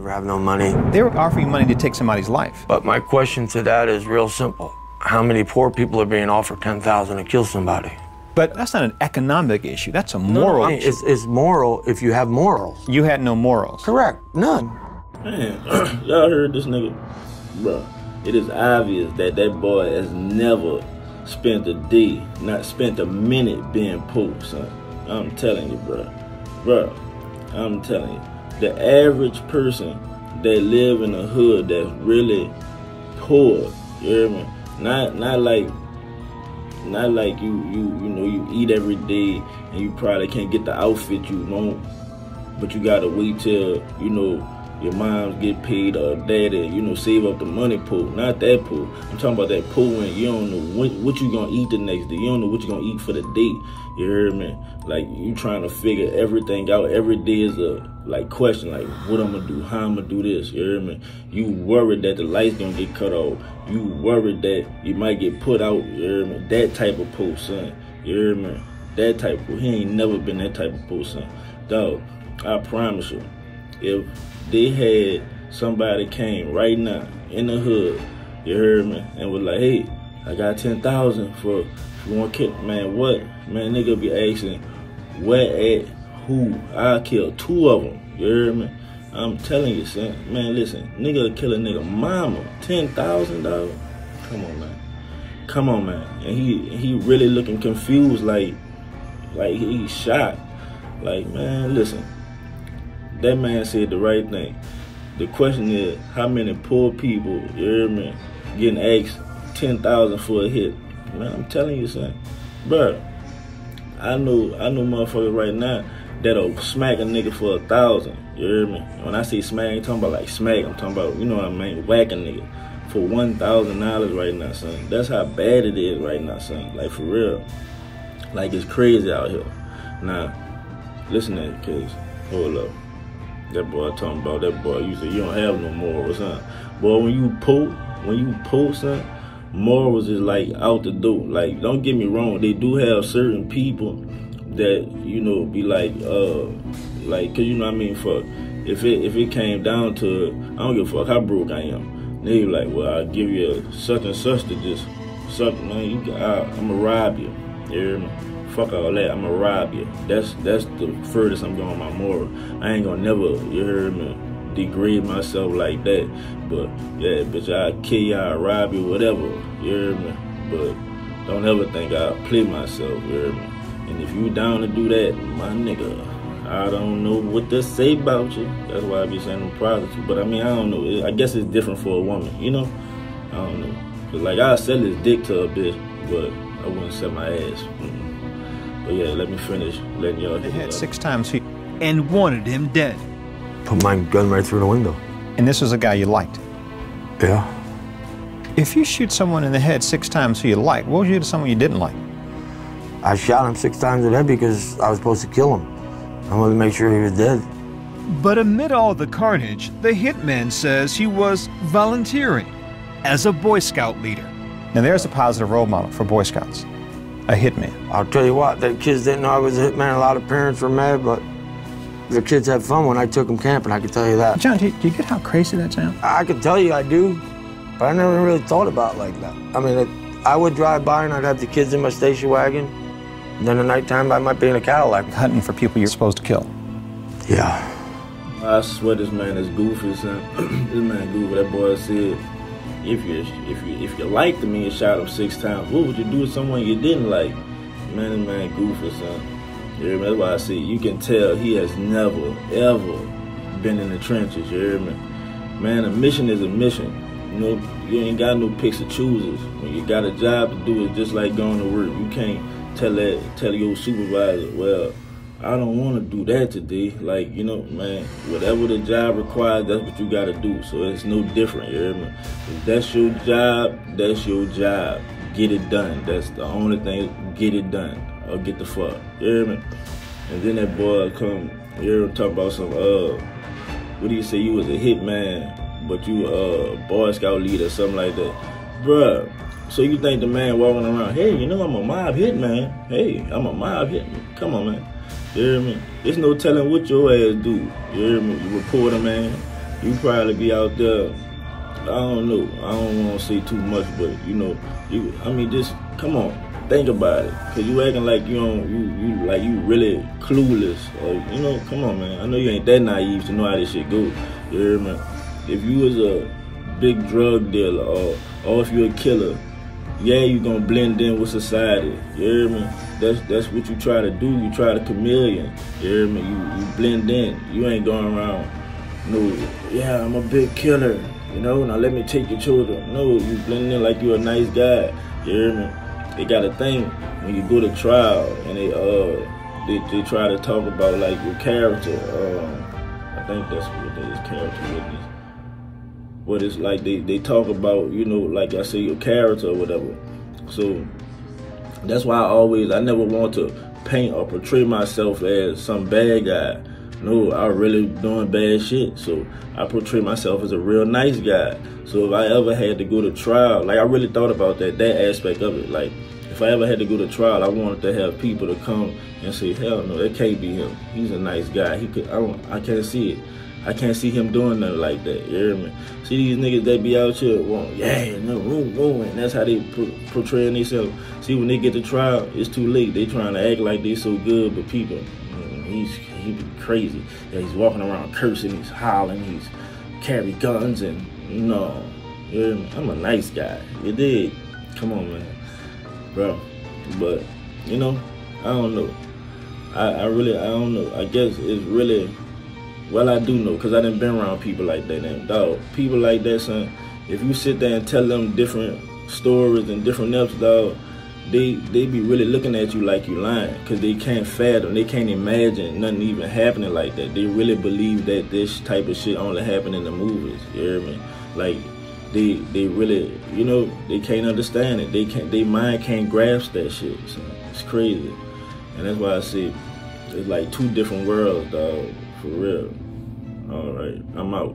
never have no money. They were offering money to take somebody's life. But my question to that is real simple. How many poor people are being offered $10,000 to kill somebody? But that's not an economic issue. That's a moral issue. It's moral if you have morals. You had no morals. Correct. None. Man, y'all heard this nigga? Bruh, it is obvious that that boy has never spent a day, not spent a minute being poor, son. I'm telling you, bruh, I'm telling you. The average person that live in the hood that's really poor, you hear me? Not like you know, you eat every day and you probably can't get the outfit you want, but you gotta wait till, you know, your moms get paid or daddy, you know, save up the money poor. Not that poor. I'm talking about that poor when you don't know what you gonna eat the next day. You don't know what you gonna eat for the day. You heard me? Like, you trying to figure everything out. Every day is a, like, question, like, what I'm gonna do, how I'm gonna do this. You heard me? You worried that the lights gonna get cut off. You worried that you might get put out. You heard me? That type of poor, son. You heard me? That type of poor. He ain't never been that type of poor, son. Dog, I promise you, if they had somebody came right now in the hood, you heard me, and was like, hey, I got 10,000 for one kid, man, what? Man, nigga be asking, where at, who? I'll kill 2 of them, you heard me? I'm telling you, son, man, listen, nigga will kill a nigga mama, $10,000, come on, man. Come on, man. And he really looking confused, like he's shocked. Like, man, listen. That man said the right thing. The question is, how many poor people, you hear me, getting asked 10,000 for a hit? Man, I'm telling you, son. Bruh, I know motherfuckers right now that'll smack a nigga for 1,000. You hear me? When I say smack, I ain't talking about like smack. I'm talking about, you know what I mean, whack a nigga for $1,000 right now, son. That's how bad it is right now, son. Like, for real. Like, it's crazy out here. Now, listen to that case. Hold up. That boy talking about that boy. You say you don't have no morals, son. Boy, when you post, son, morals is like out the door. Like, don't get me wrong, they do have certain people that, you know, be like, cause you know what I mean, fuck. If it came down to it, I don't give a fuck how broke I am. They be like, well, I'll give you such and such to just something, man. I'ma rob you. You hear me? Fuck all that, I'ma rob you. That's the furthest I'm going with my moral. I ain't gonna never, you heard me, degrade myself like that. But yeah, bitch, I'll kill you, I'll rob you, whatever, you heard me. But don't ever think I'll play myself, you heard me. And if you down to do that, my nigga, I don't know what to say about you. That's why I be saying I'm prostitute. But I mean, I don't know. I guess it's different for a woman, you know? I don't know. Cause like, I'll sell this dick to a bitch, but I wouldn't sell my ass. But yeah, let me finish letting y'all hear. They had 6 times and wanted him dead. Put my gun right through the window. And this was a guy you liked. Yeah. If you shoot someone in the head 6 times who you like, what would you do to someone you didn't like? I shot him 6 times in the head because I was supposed to kill him. I wanted to make sure he was dead. But amid all the carnage, the hitman says he was volunteering as a Boy Scout leader. Now there's a positive role model for Boy Scouts. A hitman. I'll tell you what, the kids didn't know I was a hitman. A lot of parents were mad, but the kids had fun when I took them camping, I can tell you that. John, do you get how crazy that sounds? I can tell you I do, but I never really thought about it like that. I mean, I would drive by and I'd have the kids in my station wagon, and then at nighttime I might be in a Cadillac. Hunting for people you're supposed to kill. Yeah. I swear this man is goofy, son. This man goofy. That boy said, if you liked him and you shot him 6 times, what would you do with someone you didn't like? Man, this man goofy, son. You hear me? That's why I say you can tell he has never, ever been in the trenches. You hear me? Man, a mission is a mission. You know, you ain't got no picks or choosers. When you got a job to do, it's just like going to work. You can't tell your supervisor, well, I don't want to do that today. Like, you know, man, whatever the job requires, that's what you got to do. So it's no different, you hear me? If that's your job, that's your job. Get it done. That's the only thing, get it done. Or get the fuck, you hear me? And then that boy come, you hear him talk about some, what do you say, you was a hitman, but you a Boy Scout leader, something like that. Bruh, so you think the man walking around, hey, you know I'm a mob hitman. Hey, I'm a mob hitman. Come on, man. You hear me? There's no telling what your ass do. You hear me? You report a man. you probably be out there. I don't know. I don't want to say too much, but you know, I mean, just come on, think about it. Cause you acting like you really clueless, or you know, come on, man. I know you ain't that naive to know how this shit go. You hear me? If you was a big drug dealer, or if you a killer, yeah, you gonna blend in with society. You hear me? That's what you try to do. You try to chameleon. You hear me? You blend in. You ain't going around. No, yeah, I'm a big killer. You know, now let me take your children. No, you blend in like you a nice guy. You hear me? They got a thing when you go to trial and they try to talk about like your character. I think that's what it is, character witness. But it's like they talk about, you know, like I say, your character or whatever. So that's why I never want to paint or portray myself as some bad guy. No, I really doing bad shit. So I portray myself as a real nice guy. So if I ever had to go to trial, like I really thought about that aspect of it. Like if I ever had to go to trial, I wanted to have people to come and say, hell no, that can't be him. He's a nice guy. I can't see it. I can't see him doing nothing like that. You hear me? See these niggas that be out here, and that's how they portraying themselves. See, when they get to trial, it's too late. They trying to act like they so good, but people, he be crazy. Yeah, he's walking around cursing, he's hollering, he's carry guns, and no. You hear me? I'm a nice guy. You dig? Come on, man. Bro. But, you know, I don't know. I don't know. I guess it's really, well, I do know, because I done been around people like that. And dog, people like that, son, if you sit there and tell them different stories and different else, dog, they be really looking at you like you lying, because they can't fathom, they can't imagine nothing even happening like that. They really believe that this type of shit only happen in the movies. You hear me? Like, they really, you know, they can't understand it. They mind can't grasp that shit. So it's crazy. And that's why I say it's like two different worlds, dog, for real. All right, I'm out.